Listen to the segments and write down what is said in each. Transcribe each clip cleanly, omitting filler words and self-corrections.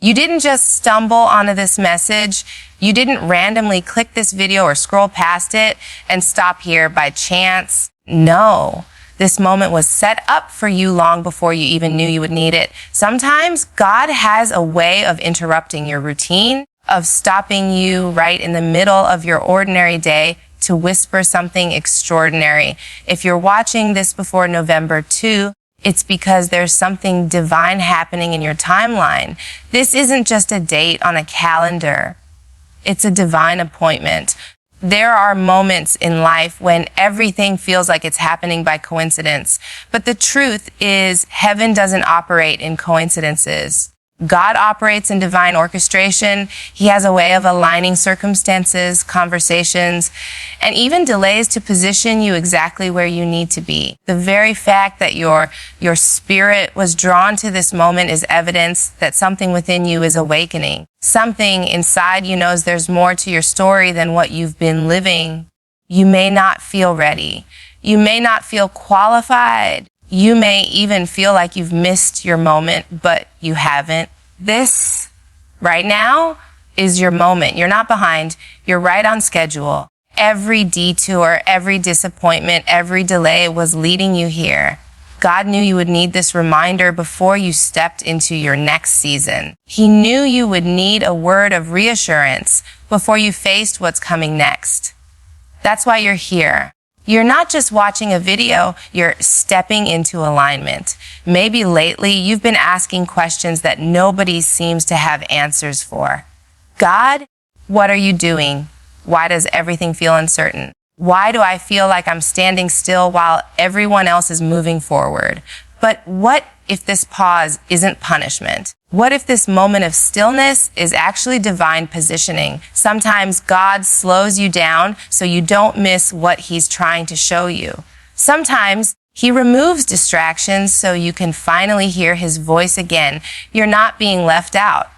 You didn't just stumble onto this message. You didn't randomly click this video or scroll past it and stop here by chance. No, this moment was set up for you long before you even knew you would need it. Sometimes God has a way of interrupting your routine, of stopping you right in the middle of your ordinary day to whisper something extraordinary. If you're watching this before November 2, it's because there's something divine happening in your timeline. This isn't just a date on a calendar. It's a divine appointment. There are moments in life when everything feels like it's happening by coincidence. But the truth is, heaven doesn't operate in coincidences. God operates in divine orchestration. He has a way of aligning circumstances, conversations, and even delays to position you exactly where you need to be. The very fact that your spirit was drawn to this moment is evidence that something within you is awakening. Something inside you knows there's more to your story than what you've been living. You may not feel ready. You may not feel qualified. You may even feel like you've missed your moment, but you haven't. This, right now, is your moment. You're not behind. You're right on schedule. Every detour, every disappointment, every delay was leading you here. God knew you would need this reminder before you stepped into your next season. He knew you would need a word of reassurance before you faced what's coming next. That's why you're here. You're not just watching a video, you're stepping into alignment. Maybe lately you've been asking questions that nobody seems to have answers for. God, what are you doing? Why does everything feel uncertain? Why do I feel like I'm standing still while everyone else is moving forward? But what if this pause isn't punishment? What if this moment of stillness is actually divine positioning? Sometimes God slows you down so you don't miss what he's trying to show you. Sometimes he removes distractions so you can finally hear his voice again. You're not being left out.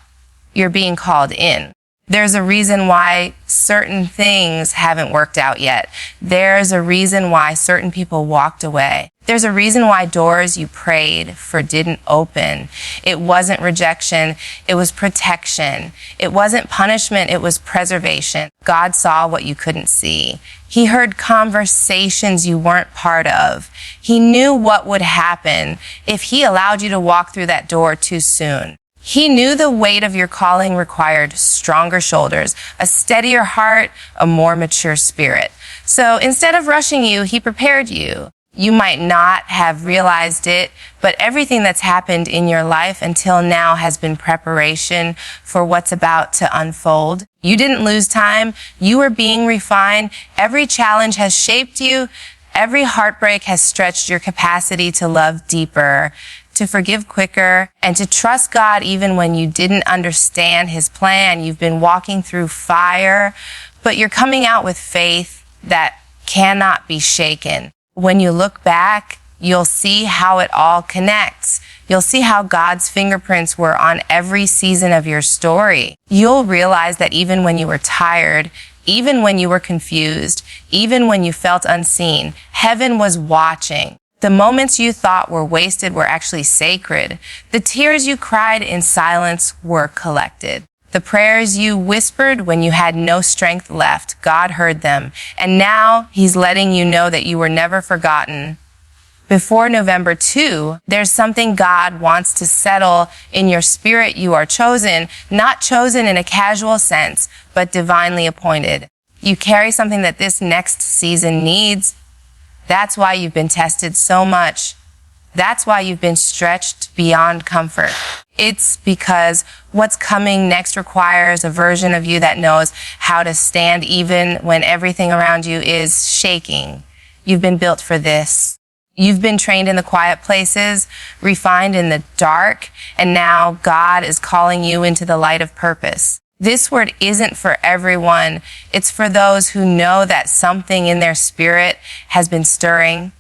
You're being called in. There's a reason why certain things haven't worked out yet. There's a reason why certain people walked away. There's a reason why doors you prayed for didn't open. It wasn't rejection, it was protection. It wasn't punishment, it was preservation. God saw what you couldn't see. He heard conversations you weren't part of. He knew what would happen if he allowed you to walk through that door too soon. He knew the weight of your calling required stronger shoulders, a steadier heart, a more mature spirit. So instead of rushing you, he prepared you. You might not have realized it, but everything that's happened in your life until now has been preparation for what's about to unfold. You didn't lose time. You were being refined. Every challenge has shaped you. Every heartbreak has stretched your capacity to love deeper, to forgive quicker, and to trust God even when you didn't understand his plan. You've been walking through fire, but you're coming out with faith that cannot be shaken. When you look back, you'll see how it all connects. You'll see how God's fingerprints were on every season of your story. You'll realize that even when you were tired, even when you were confused, even when you felt unseen, heaven was watching. The moments you thought were wasted were actually sacred. The tears you cried in silence were collected. The prayers you whispered when you had no strength left, God heard them. And now he's letting you know that you were never forgotten. Before November 2, there's something God wants to settle in your spirit. You are chosen, not chosen in a casual sense, but divinely appointed. You carry something that this next season needs. That's why you've been tested so much. That's why you've been stretched beyond comfort. It's because what's coming next requires a version of you that knows how to stand even when everything around you is shaking. You've been built for this. You've been trained in the quiet places, refined in the dark, and now God is calling you into the light of purpose. This word isn't for everyone. It's for those who know that something in their spirit has been stirring.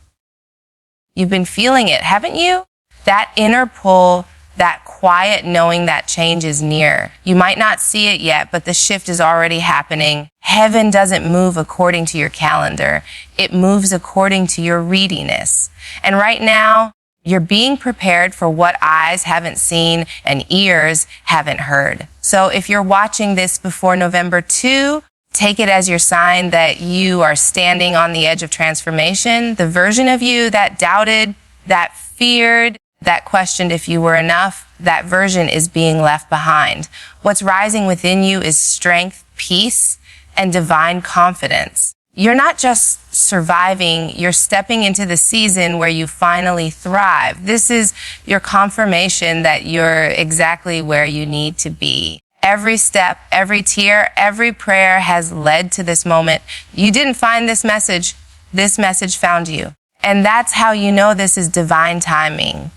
You've been feeling it, haven't you? That inner pull, that quiet knowing that change is near. You might not see it yet, but the shift is already happening. Heaven doesn't move according to your calendar. It moves according to your readiness. And right now, You're being prepared for what eyes haven't seen and ears haven't heard. So if you're watching this before November 2, take it as your sign that you are standing on the edge of transformation. The version of you that doubted, that feared, that questioned if you were enough, that version is being left behind. What's rising within you is strength, peace, and divine confidence. You're not just surviving, you're stepping into the season where you finally thrive. This is your confirmation that you're exactly where you need to be. Every step, every tear, every prayer has led to this moment. You didn't find this message found you. And that's how you know this is divine timing.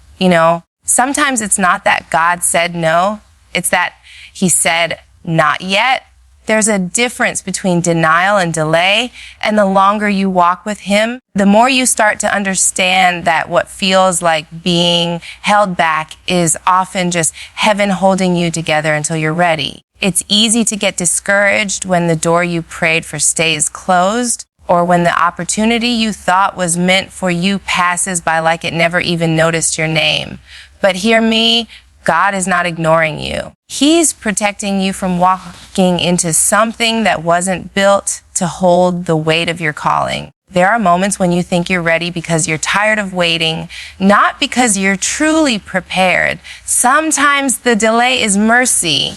Sometimes it's not that God said no, it's that he said not yet. There's a difference between denial and delay, and the longer you walk with him, the more you start to understand that what feels like being held back is often just heaven holding you together until you're ready. It's easy to get discouraged when the door you prayed for stays closed, or when the opportunity you thought was meant for you passes by like it never even noticed your name. But hear me, God is not ignoring you. He's protecting you from walking into something that wasn't built to hold the weight of your calling. There are moments when you think you're ready because you're tired of waiting, not because you're truly prepared. Sometimes the delay is mercy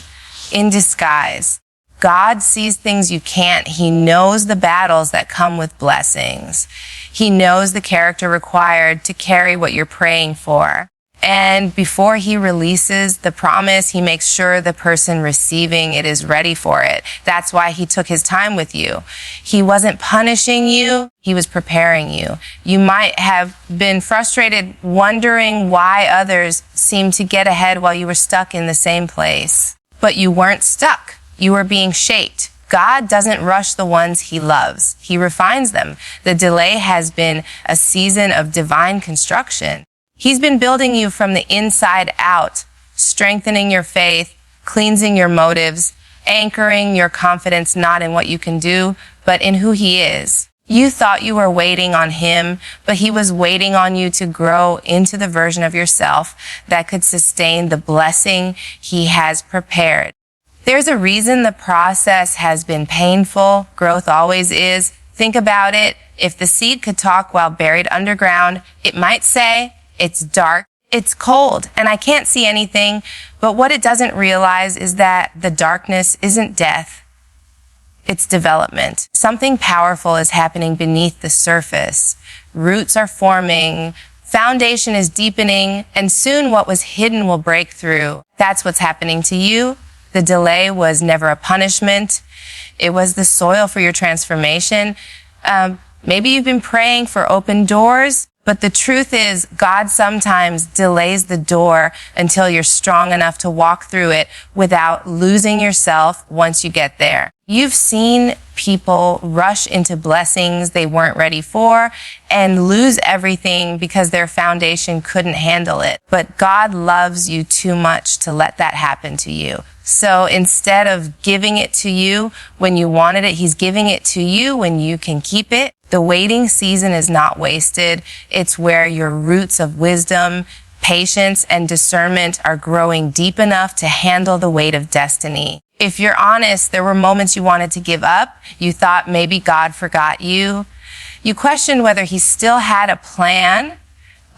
in disguise. God sees things you can't. He knows the battles that come with blessings. He knows the character required to carry what you're praying for. And before he releases the promise, he makes sure the person receiving it is ready for it. That's why he took his time with you. He wasn't punishing you. He was preparing you. You might have been frustrated wondering why others seemed to get ahead while you were stuck in the same place. But you weren't stuck. You were being shaped. God doesn't rush the ones he loves. He refines them. The delay has been a season of divine construction. He's been building you from the inside out, strengthening your faith, cleansing your motives, anchoring your confidence not in what you can do, but in who he is. You thought you were waiting on him, but he was waiting on you to grow into the version of yourself that could sustain the blessing he has prepared. There's a reason the process has been painful. Growth always is. Think about it. If the seed could talk while buried underground, it might say, "It's dark, it's cold, and I can't see anything." But what it doesn't realize is that the darkness isn't death. It's development. Something powerful is happening beneath the surface. Roots are forming, foundation is deepening, and soon what was hidden will break through. That's what's happening to you. The delay was never a punishment. It was the soil for your transformation. Maybe you've been praying for open doors, but the truth is God sometimes delays the door until you're strong enough to walk through it without losing yourself once you get there. You've seen people rush into blessings they weren't ready for and lose everything because their foundation couldn't handle it. But God loves you too much to let that happen to you. So instead of giving it to you when you wanted it, he's giving it to you when you can keep it. The waiting season is not wasted. It's where your roots of wisdom, patience, and discernment are growing deep enough to handle the weight of destiny. If you're honest, there were moments you wanted to give up. You thought maybe God forgot you. You questioned whether he still had a plan,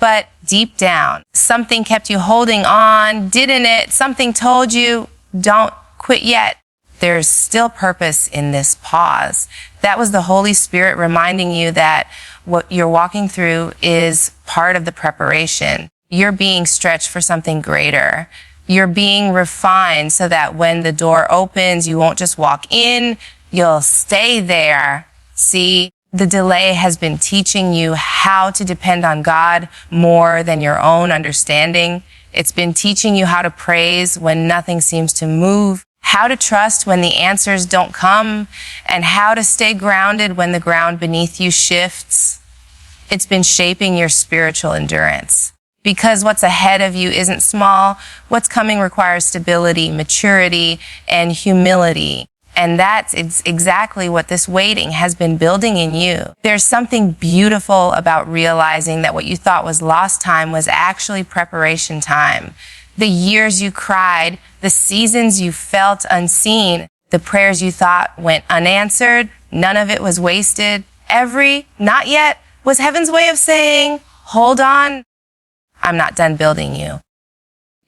but deep down, something kept you holding on, didn't it? Something told you, don't quit yet. There's still purpose in this pause. That was the Holy Spirit reminding you that what you're walking through is part of the preparation. You're being stretched for something greater. You're being refined so that when the door opens, you won't just walk in, you'll stay there. See, the delay has been teaching you how to depend on God more than your own understanding. It's been teaching you how to praise when nothing seems to move, how to trust when the answers don't come, and how to stay grounded when the ground beneath you shifts. It's been shaping your spiritual endurance. Because what's ahead of you isn't small, what's coming requires stability, maturity, and humility. And that's exactly what this waiting has been building in you. There's something beautiful about realizing that what you thought was lost time was actually preparation time. The years you cried, the seasons you felt unseen, the prayers you thought went unanswered, none of it was wasted. Every not yet was heaven's way of saying, hold on, I'm not done building you.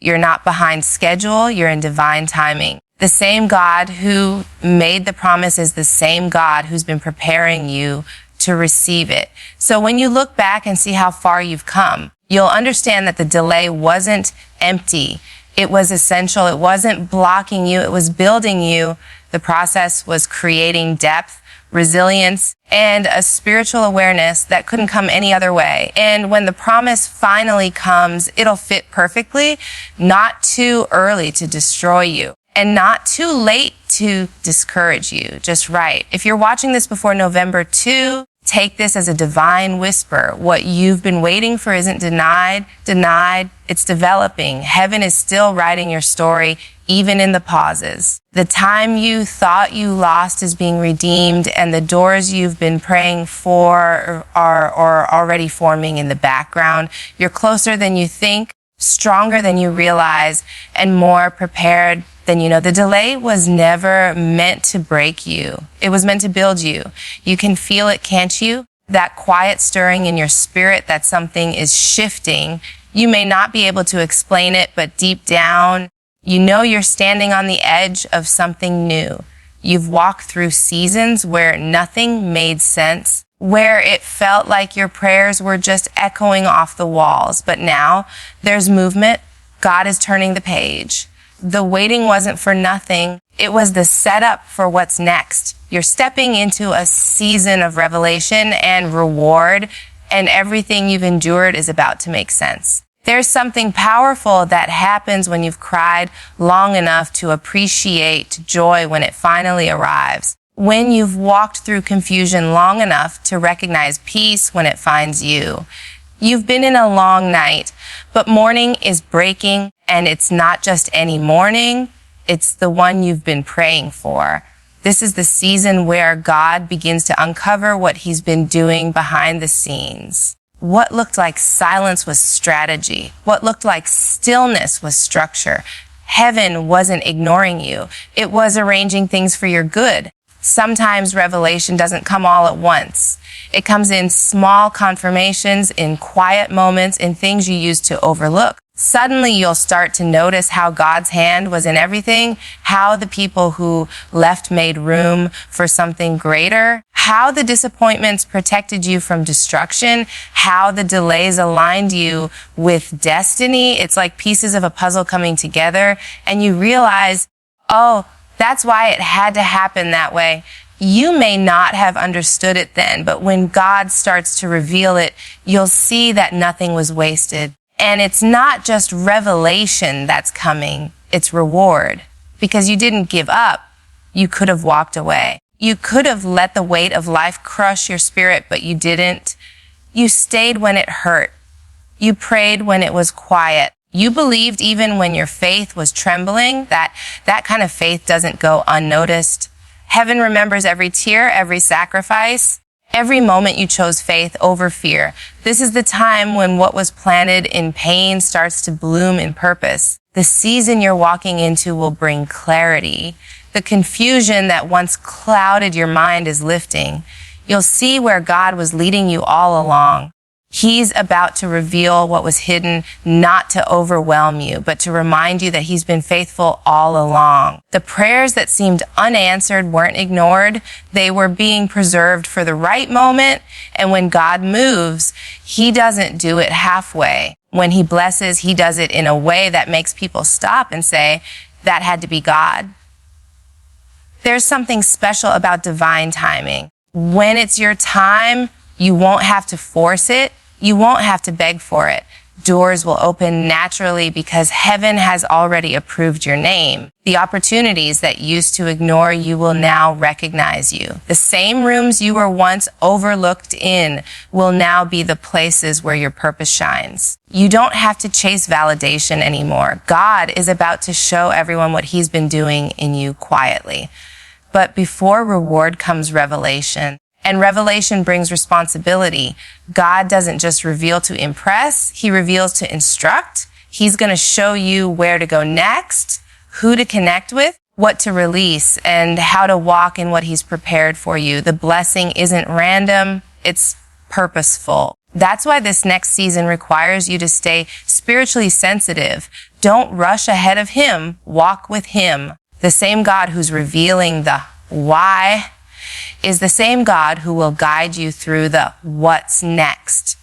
You're not behind schedule, you're in divine timing. The same God who made the promise is the same God who's been preparing you to receive it. So when you look back and see how far you've come, you'll understand that the delay wasn't empty. It was essential. It wasn't blocking you. It was building you. The process was creating depth, resilience, and a spiritual awareness that couldn't come any other way. And when the promise finally comes, it'll fit perfectly, not too early to destroy you, and not too late to discourage you, just right. If you're watching this before November 2, take this as a divine whisper. What you've been waiting for isn't denied, it's developing. Heaven is still writing your story, even in the pauses. The time you thought you lost is being redeemed, and the doors you've been praying for are already forming in the background. You're closer than you think, stronger than you realize, and more prepared than you know. The delay was never meant to break you. It was meant to build you. You can feel it, can't you? That quiet stirring in your spirit that something is shifting. You may not be able to explain it, but deep down, you know you're standing on the edge of something new. You've walked through seasons where nothing made sense, where it felt like your prayers were just echoing off the walls. But now there's movement. God is turning the page. The waiting wasn't for nothing. It was the setup for what's next. You're stepping into a season of revelation and reward, and everything you've endured is about to make sense. There's something powerful that happens when you've cried long enough to appreciate joy when it finally arrives. When you've walked through confusion long enough to recognize peace when it finds you. You've been in a long night, but morning is breaking, and it's not just any morning, it's the one you've been praying for. This is the season where God begins to uncover what he's been doing behind the scenes. What looked like silence was strategy. What looked like stillness was structure. Heaven wasn't ignoring you. It was arranging things for your good. Sometimes revelation doesn't come all at once. It comes in small confirmations, in quiet moments, in things you used to overlook. Suddenly you'll start to notice how God's hand was in everything, how the people who left made room for something greater, how the disappointments protected you from destruction, how the delays aligned you with destiny. It's like pieces of a puzzle coming together, and you realize, oh, that's why it had to happen that way. You may not have understood it then, but when God starts to reveal it, you'll see that nothing was wasted. And it's not just revelation that's coming, it's reward. Because you didn't give up, you could have walked away. You could have let the weight of life crush your spirit, but you didn't. You stayed when it hurt. You prayed when it was quiet. You believed even when your faith was trembling. That kind of faith doesn't go unnoticed. Heaven remembers every tear, every sacrifice, every moment you chose faith over fear. This is the time when what was planted in pain starts to bloom in purpose. The season you're walking into will bring clarity. The confusion that once clouded your mind is lifting. You'll see where God was leading you all along. He's about to reveal what was hidden, not to overwhelm you, but to remind you that he's been faithful all along. The prayers that seemed unanswered weren't ignored. They were being preserved for the right moment. And when God moves, he doesn't do it halfway. When he blesses, he does it in a way that makes people stop and say, that had to be God. There's something special about divine timing. When it's your time, you won't have to force it. You won't have to beg for it. Doors will open naturally because heaven has already approved your name. The opportunities that used to ignore you will now recognize you. The same rooms you were once overlooked in will now be the places where your purpose shines. You don't have to chase validation anymore. God is about to show everyone what he's been doing in you quietly. But before reward comes revelation. And revelation brings responsibility. God doesn't just reveal to impress, he reveals to instruct. He's going to show you where to go next, who to connect with, what to release, and how to walk in what he's prepared for you. The blessing isn't random, it's purposeful. That's why this next season requires you to stay spiritually sensitive. Don't rush ahead of him, walk with him. The same God who's revealing the why is the same God who will guide you through the what's next.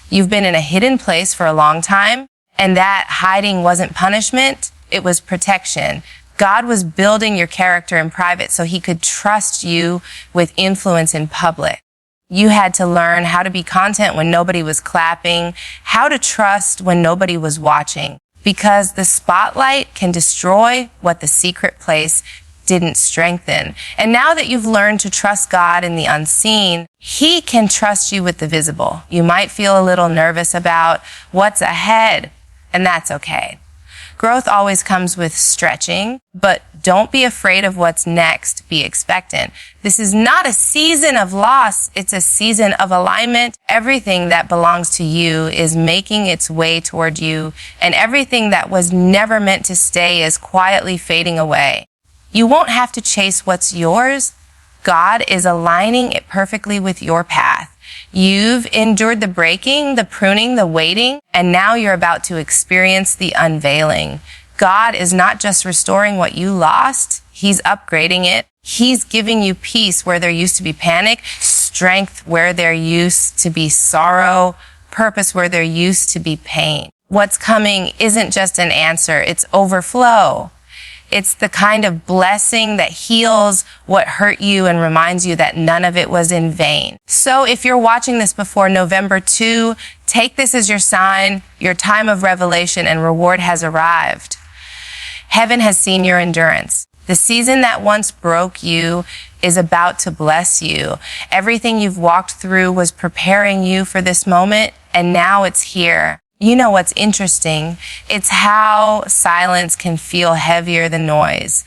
You've been in a hidden place for a long time, and that hiding wasn't punishment, it was protection. God was building your character in private so he could trust you with influence in public. You had to learn how to be content when nobody was clapping, how to trust when nobody was watching, because the spotlight can destroy what the secret place didn't strengthen. And now that you've learned to trust God in the unseen, he can trust you with the visible. You might feel a little nervous about what's ahead, and that's okay. Growth always comes with stretching, but don't be afraid of what's next. Be expectant. This is not a season of loss. It's a season of alignment. Everything that belongs to you is making its way toward you, and everything that was never meant to stay is quietly fading away. You won't have to chase what's yours. God is aligning it perfectly with your path. You've endured the breaking, the pruning, the waiting, and now you're about to experience the unveiling. God is not just restoring what you lost, he's upgrading it. He's giving you peace where there used to be panic, strength where there used to be sorrow, purpose where there used to be pain. What's coming isn't just an answer, it's overflow. It's the kind of blessing that heals what hurt you and reminds you that none of it was in vain. So if you're watching this before November 2, take this as your sign. Your time of revelation and reward has arrived. Heaven has seen your endurance. The season that once broke you is about to bless you. Everything you've walked through was preparing you for this moment, and now it's here. You know what's interesting? It's how silence can feel heavier than noise.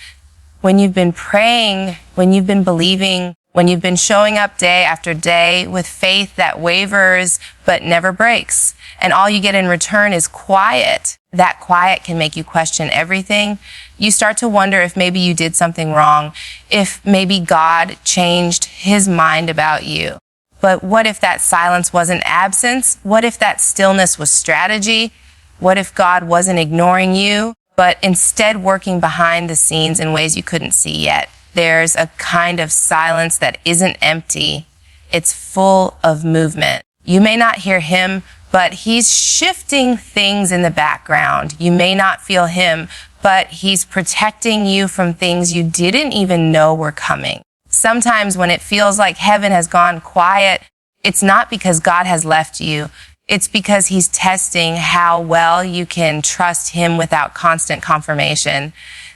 When you've been praying, when you've been believing, when you've been showing up day after day with faith that wavers but never breaks, and all you get in return is quiet. That quiet can make you question everything. You start to wonder if maybe you did something wrong, if maybe God changed his mind about you. But what if that silence wasn't absence? What if that stillness was strategy? What if God wasn't ignoring you, but instead working behind the scenes in ways you couldn't see yet? There's a kind of silence that isn't empty. It's full of movement. You may not hear him, but he's shifting things in the background. You may not feel him, but he's protecting you from things you didn't even know were coming. Sometimes when it feels like heaven has gone quiet, it's not because God has left you. It's because he's testing how well you can trust him without constant confirmation.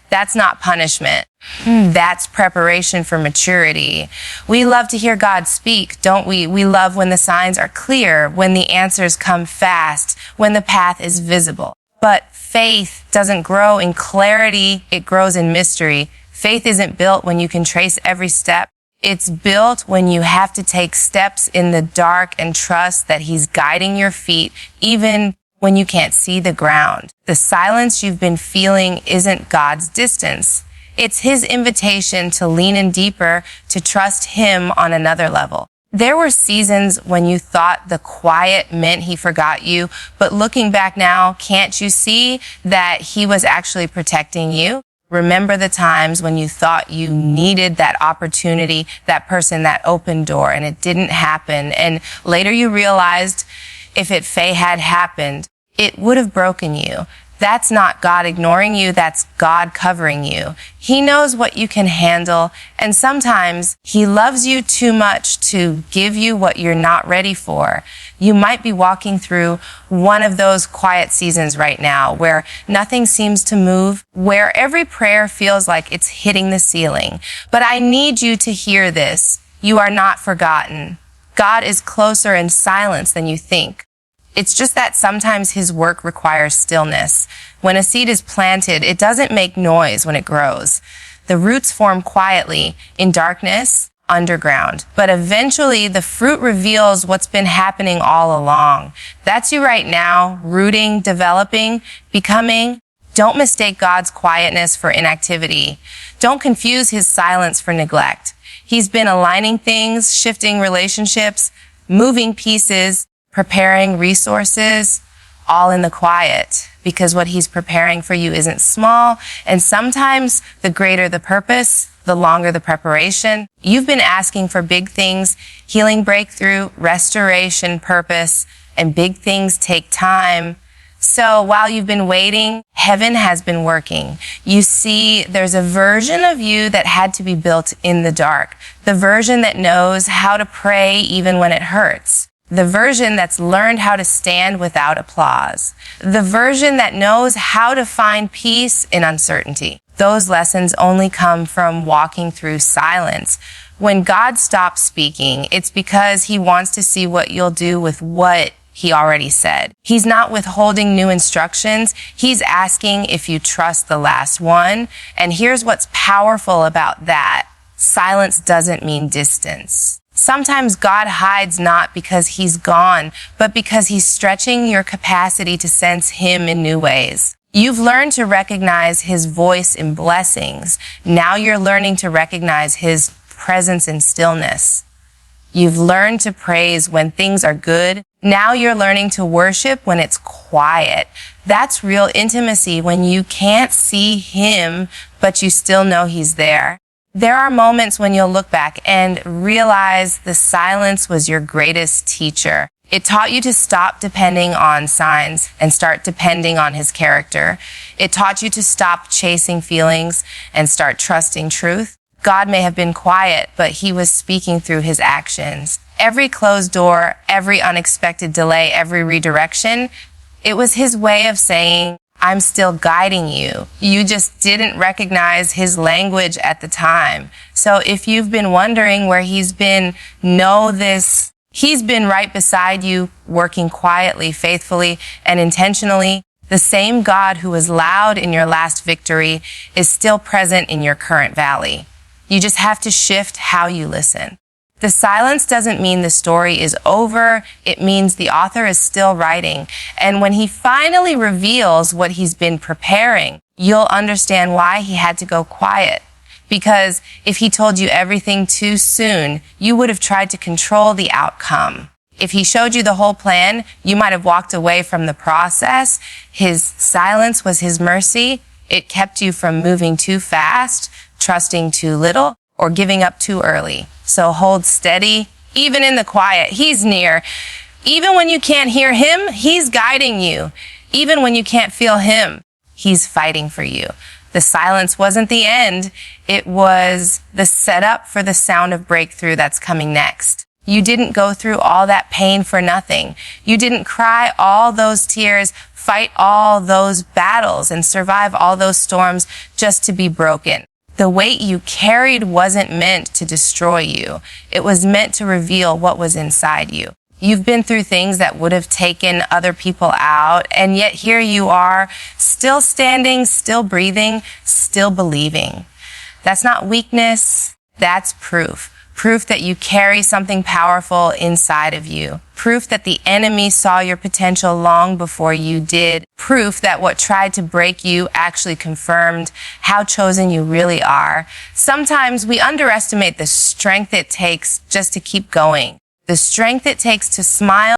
That's not punishment. That's preparation for maturity. We love to hear God speak, don't we? We love when the signs are clear, when the answers come fast, when the path is visible. But faith doesn't grow in clarity, it grows in mystery. Faith isn't built when you can trace every step. It's built when you have to take steps in the dark and trust that he's guiding your feet, even when you can't see the ground. The silence you've been feeling isn't God's distance. It's his invitation to lean in deeper, to trust him on another level. There were seasons when you thought the quiet meant he forgot you, but looking back now, can't you see that he was actually protecting you? Remember the times when you thought you needed that opportunity, that person, that open door, and it didn't happen. And later you realized if it had happened, it would have broken you. That's not God ignoring you, that's God covering you. He knows what you can handle, and sometimes he loves you too much to give you what you're not ready for. You might be walking through one of those quiet seasons right now where nothing seems to move, where every prayer feels like it's hitting the ceiling. But I need you to hear this. You are not forgotten. God is closer in silence than you think. It's just that sometimes his work requires stillness. When a seed is planted, it doesn't make noise when it grows. The roots form quietly, in darkness, underground. But eventually, the fruit reveals what's been happening all along. That's you right now, rooting, developing, becoming. Don't mistake God's quietness for inactivity. Don't confuse his silence for neglect. He's been aligning things, shifting relationships, moving pieces, preparing resources, all in the quiet, because what he's preparing for you isn't small, and sometimes the greater the purpose, the longer the preparation. You've been asking for big things, healing, breakthrough, restoration, purpose, and big things take time. So while you've been waiting, heaven has been working. You see, there's a version of you that had to be built in the dark. The version that knows how to pray even when it hurts. The version that's learned how to stand without applause. The version that knows how to find peace in uncertainty. Those lessons only come from walking through silence. When God stops speaking, it's because he wants to see what you'll do with what he already said. He's not withholding new instructions. He's asking if you trust the last one. And here's what's powerful about that. Silence doesn't mean distance. Sometimes God hides not because he's gone, but because he's stretching your capacity to sense him in new ways. You've learned to recognize his voice in blessings. Now you're learning to recognize his presence in stillness. You've learned to praise when things are good. Now you're learning to worship when it's quiet. That's real intimacy, when you can't see him, but you still know he's there. There are moments when you'll look back and realize the silence was your greatest teacher. It taught you to stop depending on signs and start depending on his character. It taught you to stop chasing feelings and start trusting truth. God may have been quiet, but he was speaking through his actions. Every closed door, every unexpected delay, every redirection, it was his way of saying, I'm still guiding you. You just didn't recognize his language at the time. So if you've been wondering where he's been, know this. He's been right beside you, working quietly, faithfully, and intentionally. The same God who was loud in your last victory is still present in your current valley. You just have to shift how you listen. The silence doesn't mean the story is over. It means the author is still writing. And when he finally reveals what he's been preparing, you'll understand why he had to go quiet. Because if he told you everything too soon, you would have tried to control the outcome. If he showed you the whole plan, you might have walked away from the process. His silence was his mercy. It kept you from moving too fast, trusting too little, or giving up too early. So hold steady, even in the quiet. He's near. Even when you can't hear him, he's guiding you. Even when you can't feel him, he's fighting for you. The silence wasn't the end. It was the setup for the sound of breakthrough that's coming next. You didn't go through all that pain for nothing. You didn't cry all those tears, fight all those battles, and survive all those storms just to be broken. The weight you carried wasn't meant to destroy you. It was meant to reveal what was inside you. You've been through things that would have taken other people out, and yet here you are, still standing, still breathing, still believing. That's not weakness, that's proof. Proof that you carry something powerful inside of you. Proof that the enemy saw your potential long before you did. Proof that what tried to break you actually confirmed how chosen you really are. Sometimes we underestimate the strength it takes just to keep going. The strength it takes to smile